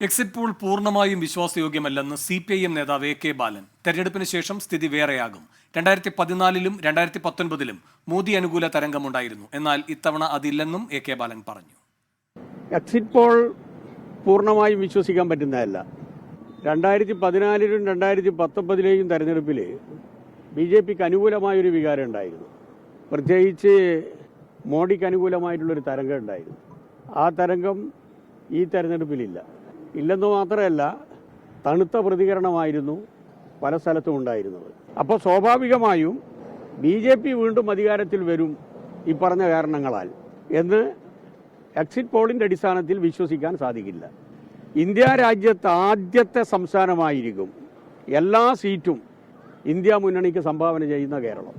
Exit poll പൂർണ്ണമായും വിശ്വാസയോഗ്യമല്ലെന്ന് CPIM നേതാവ് AK ബാലൻ. തെരഞ്ഞെടുപ്പിന് ശേഷം സ്ഥിതി വേറെയാകും. 2014-ലും 2019-ലും മോദി അനുകൂല തരംഗമുണ്ടായിരുന്നു. എന്നാൽ ഇത്തവണ അതില്ലെന്നും AK ബാലൻ പറഞ്ഞു. എക്സിറ്റ് പോൾ പൂർണ്ണമായും വിശ്വസിക്കാൻ പറ്റുന്നതല്ല. 2014-ലും 2019-ലെയും തെരഞ്ഞെടുപ്പിൽ BJPക്ക് അനുകൂലമായൊരു വികാരം ഉണ്ടായിരുന്നു. പ്രത്യേകിച്ച് മോഡിക്ക് അനുകൂലമായിട്ടുള്ളൊരു തരംഗം ഉണ്ടായിരുന്നു. ആ തരംഗം ഈ തെരഞ്ഞെടുപ്പിലില്ല. ഇല്ലെന്ന് മാത്രമല്ല, തണുത്ത പ്രതികരണമായിരുന്നു പല സ്ഥലത്തും ഉണ്ടായിരുന്നത്. അപ്പോൾ സ്വാഭാവികമായും BJP വീണ്ടും അധികാരത്തിൽ വരും ഈ പറഞ്ഞ കാരണങ്ങളാൽ എന്ന് എക്സിറ്റ് പോളിൻ്റെ അടിസ്ഥാനത്തിൽ വിശ്വസിക്കാൻ സാധിക്കില്ല. ഇന്ത്യ രാജ്യത്ത് ആദ്യത്തെ സംസ്ഥാനമായിരിക്കും എല്ലാ സീറ്റും ഇന്ത്യ മുന്നണിക്ക് സംഭാവന ചെയ്യുന്ന കേരളം.